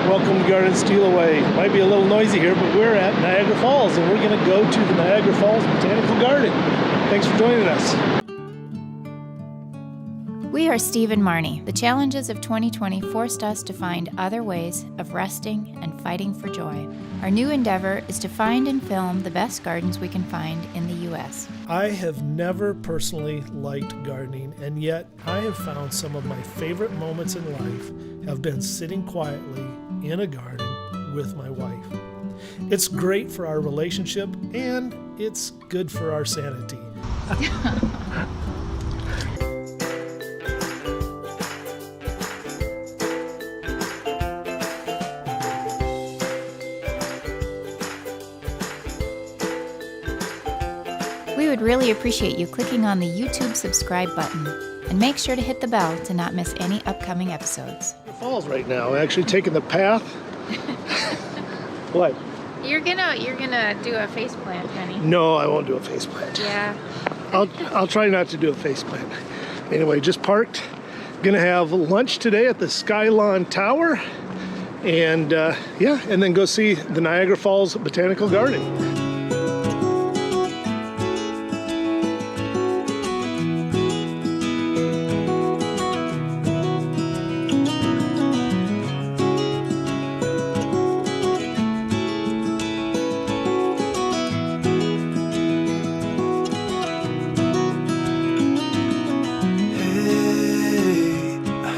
Welcome to Garden Steal Away. Might be a little noisy here, but we're at Niagara Falls, and we're going to go to the Niagara Falls Botanical Garden. Thanks for joining us. We are Steve and Marnie. The challenges of 2020 forced us to find other ways of resting and fighting for joy. Our new endeavor is to find and film the best gardens we can find in the U.S. I have never personally liked gardening, and yet I have found some of my favorite moments in life have been sitting quietly in a garden with my wife. It's great for our relationship, and it's good for our sanity. We would really appreciate you clicking on the YouTube subscribe button, and make sure to hit the bell to not miss any upcoming episodes. Falls right now, actually taking the path. What? You're gonna do a face plant, honey. No, I won't do a face plant. Yeah. I'll try not to do a face plant. Anyway, just parked. Gonna have lunch today at the Skylon Tower, and and then go see the Niagara Falls Botanical Garden.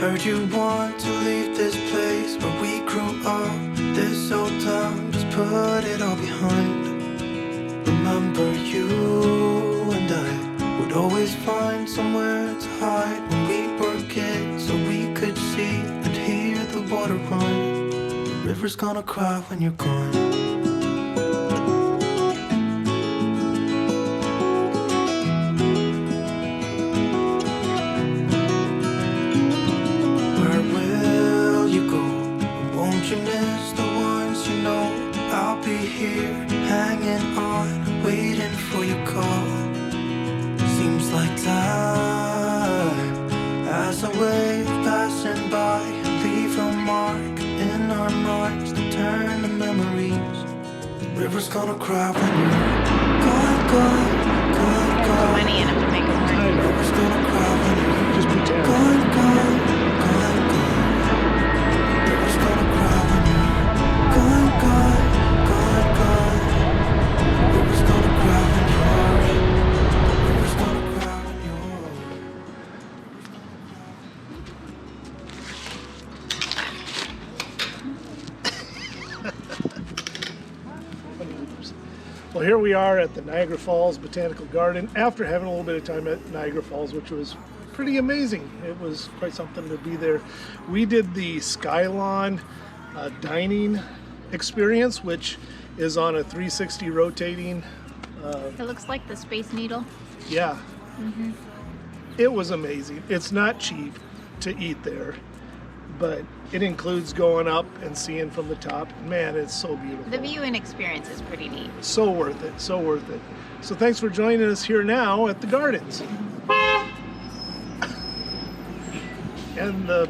Heard you want to leave this place where we grew up. This old town, just put it all behind. Remember you and I would always find somewhere to hide when we were kids, so we could see and hear the water run. The river's gonna cry when you're gone. You miss the ones you know. I'll be here, hanging on, waiting for your call. Seems like time as a wave passing by, leave a mark in our minds that turn to memories. The river's gonna cry when you're gone. Money in them to make it work. I know. The river's gonna cry when you're Just pretend. gone. Well, here we are at the Niagara Falls Botanical Garden after having a little bit of time at Niagara Falls, which was pretty amazing. It was quite something to be there. We did the Skylon dining experience, which is on a 360 rotating. It looks like the Space Needle. Yeah. Mm-hmm. It was amazing. It's not cheap to eat there, but it includes going up and seeing from the top. Man, it's so beautiful. The viewing experience is pretty neat. So worth it, so worth it. So thanks for joining us here now at the gardens. And the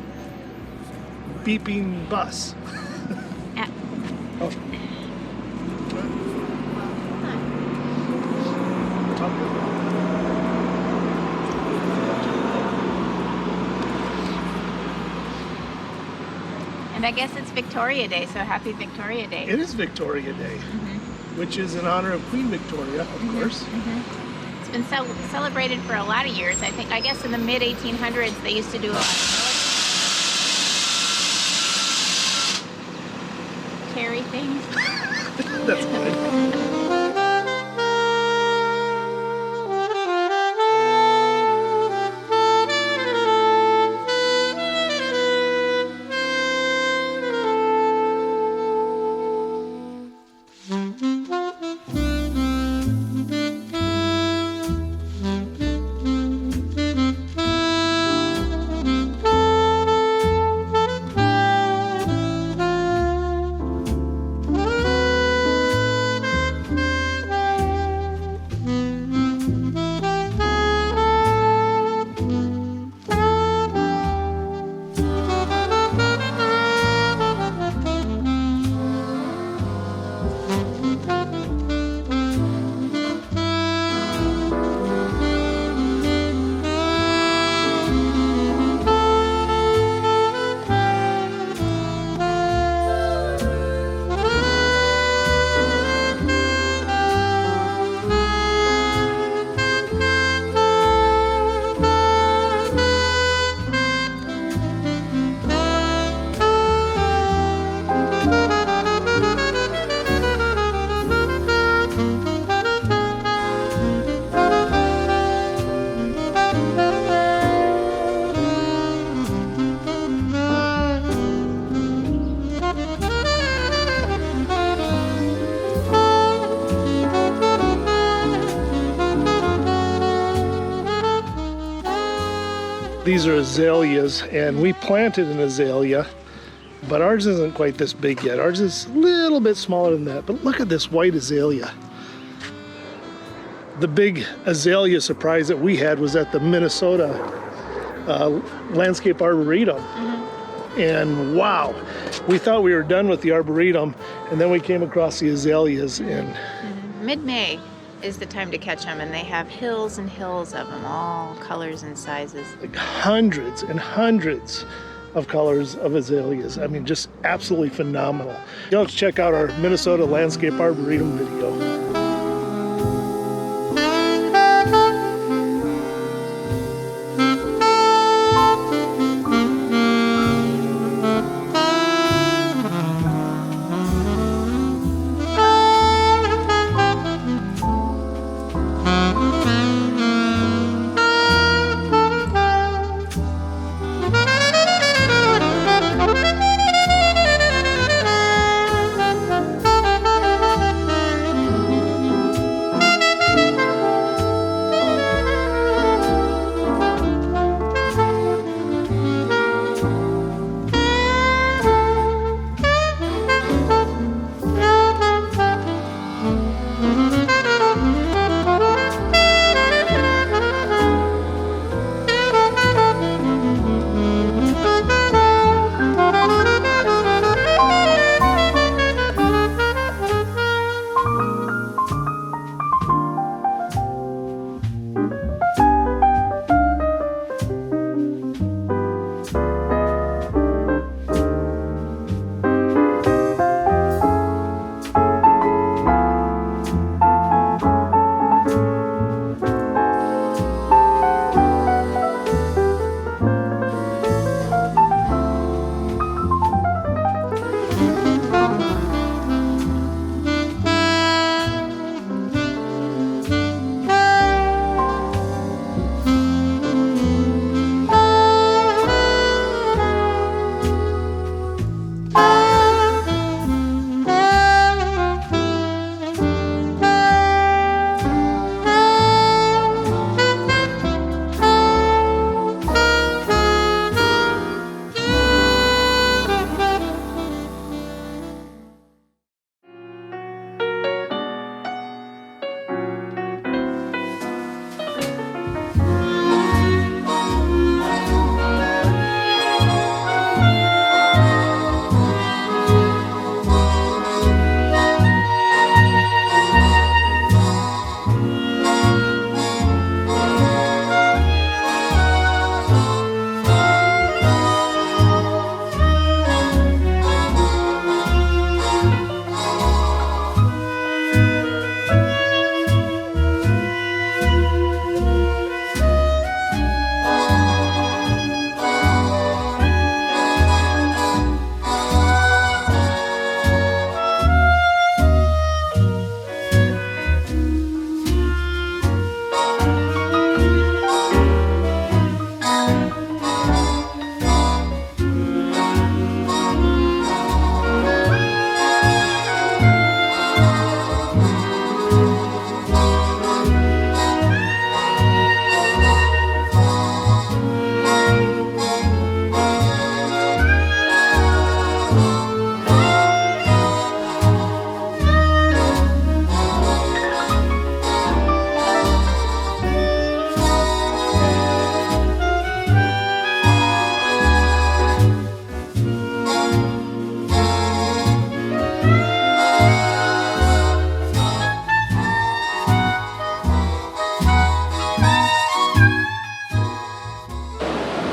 beeping bus. Oh. And I guess it's Victoria Day, so happy Victoria Day. It is Victoria Day, which is in honor of Queen Victoria, of course. It's been celebrated for a lot of years. I guess in the mid 1800s they used to do a lot of military things. That's good. These are azaleas, and we planted an azalea, but ours isn't quite this big yet. Ours is a little bit smaller than that, but look at this white azalea. The big azalea surprise that we had was at the Minnesota Landscape Arboretum. And wow, we thought we were done with the Arboretum, and then we came across the azaleas. And Mid-May is the time to catch them, and they have hills and hills of them, all colors and sizes. like hundreds and hundreds of colors of azaleas. I mean, just absolutely phenomenal. You'll have to check out our Minnesota Landscape Arboretum video.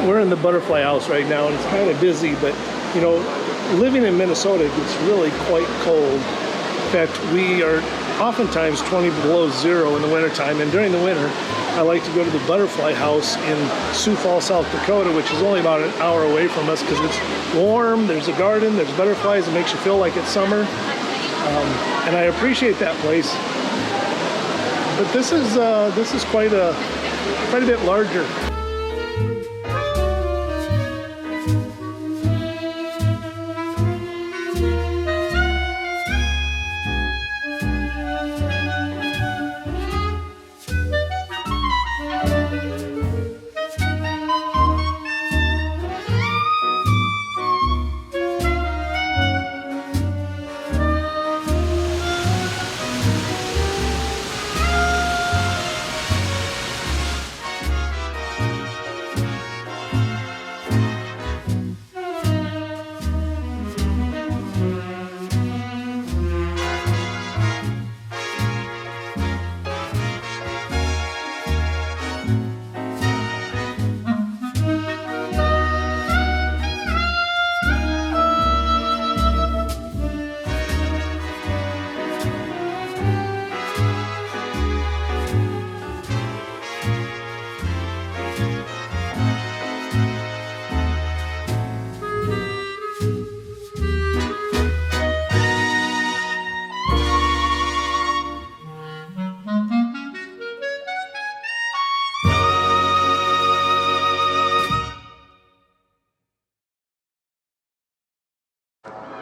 We're in the butterfly house right now, and it's kind of busy, but you know, living in Minnesota gets really quite cold. In fact, we are oftentimes 20 below zero in the wintertime, and during the winter, I like to go to the butterfly house in Sioux Falls, South Dakota, which is only about an hour away from us because it's warm, there's a garden, there's butterflies, it makes you feel like it's summer, and I appreciate that place. But this is quite a bit larger.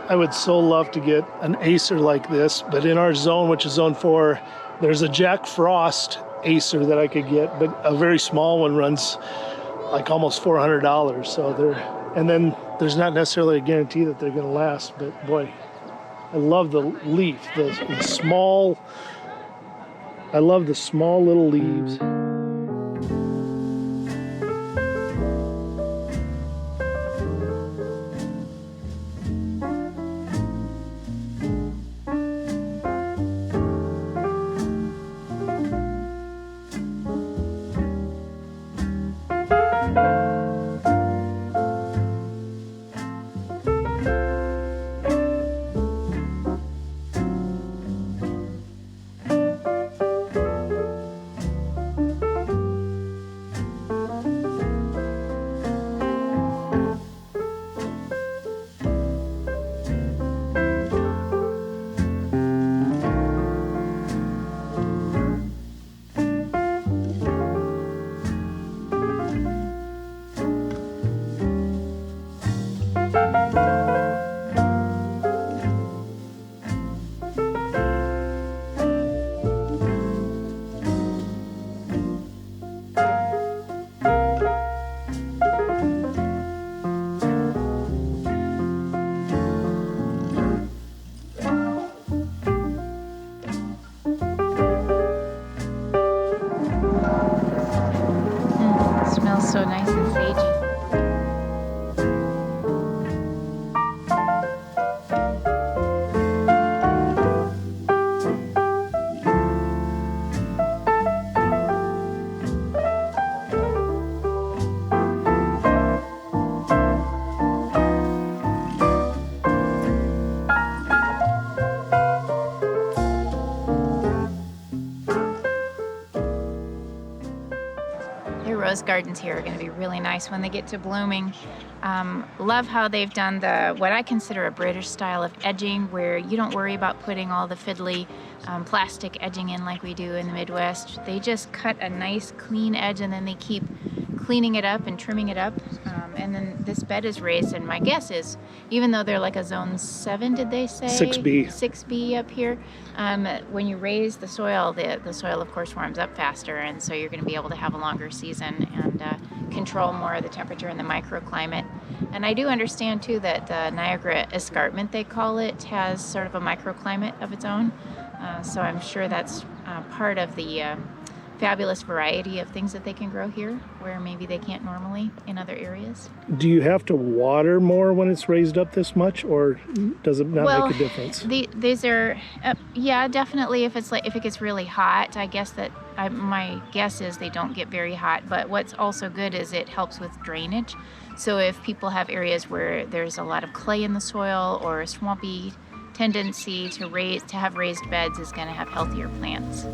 I would so love to get an Acer like this, but in our zone, which is zone 4, there's a Jack Frost Acer that I could get, but a very small one runs like almost $400. So and then there's not necessarily a guarantee that they're going to last, but boy, I love the leaf, the small, I love the small little leaves. Smells so nice and sagey. Rose gardens here are going to be really nice when they get to blooming. Love how they've done what I consider a British style of edging, where you don't worry about putting all the fiddly plastic edging in like we do in the Midwest. They just cut a nice clean edge and then they keep cleaning it up and trimming it up. And then this bed is raised, and my guess is, even though they're like a zone 7, did they say? 6B. 6B up here. When you raise the soil, the soil of course warms up faster, and so you're going to be able to have a longer season and control more of the temperature and the microclimate. And I do understand too that the Niagara escarpment, they call it, has sort of a microclimate of its own. So I'm sure that's part of the fabulous variety of things that they can grow here, where maybe they can't normally in other areas. Do you have to water more when it's raised up this much, or does it not make a difference? These are, yeah, definitely. If it gets really hot, I guess that my guess is they don't get very hot. But what's also good is it helps with drainage. So if people have areas where there's a lot of clay in the soil or a swampy tendency to have raised beds, is going to have healthier plants.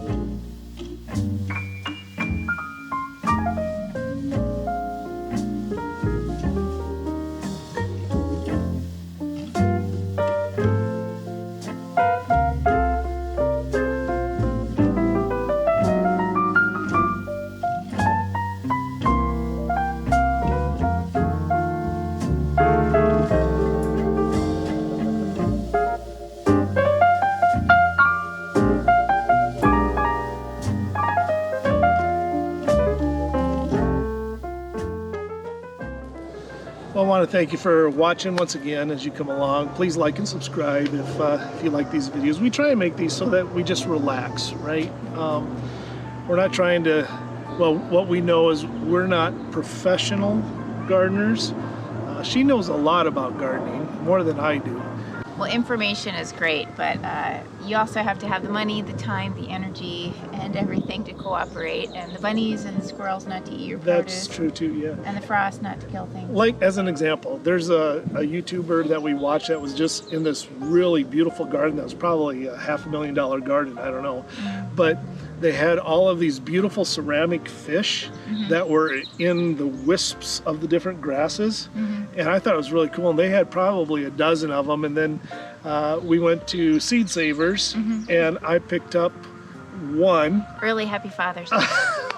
Well, I want to thank you for watching once again as you come along. Please like and subscribe if you like these videos. We try and make these so that we just relax, right? We're not trying to, well, what we know is we're not professional gardeners. She knows a lot about gardening, more than I do. Well, information is great, but you also have to have the money, the time, the energy, and everything to cooperate. And the bunnies and the squirrels not to eat your produce. That's true too, yeah. And the frost not to kill things. Like, as an example, there's a YouTuber that we watched that was just in this really beautiful garden that was probably a $500,000 garden, I don't know. Mm-hmm. But they had all of these beautiful ceramic fish that were in the wisps of the different grasses. And I thought it was really cool. And they had probably a dozen of them. And then we went to Seed Savers and I picked up one. Really happy Father's Day.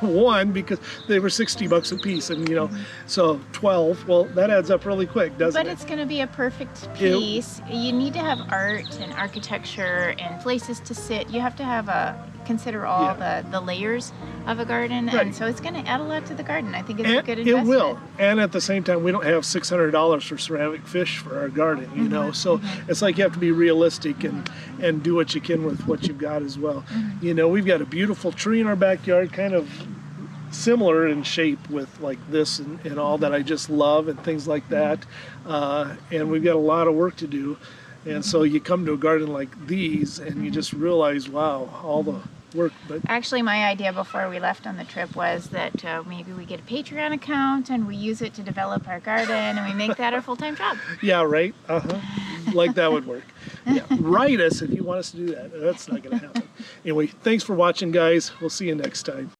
one, because they were $60 a piece, and you know, so 12. Well, that adds up really quick, doesn't it? But it's going to be a perfect piece. You need to have art and architecture and places to sit. You have to consider all the layers of a garden, Right. and so it's going to add a lot to the garden. I think it's a good investment. It will, and at the same time, we don't have $600 for ceramic fish for our garden, you know. So it's like you have to be realistic and do what you can with what you've got as well. You know, we've got a beautiful tree in our backyard, kind of similar in shape with like this and all that I just love and things like that. And we've got a lot of work to do. And so you come to a garden like these and you just realize, wow, all the work. But actually, my idea before we left on the trip was that maybe we get a Patreon account and we use it to develop our garden, and we make that our full-time job. yeah, right. Like that would work. Yeah, write us if you want us to do that. That's not going to happen. Anyway, thanks for watching, guys. We'll see you next time.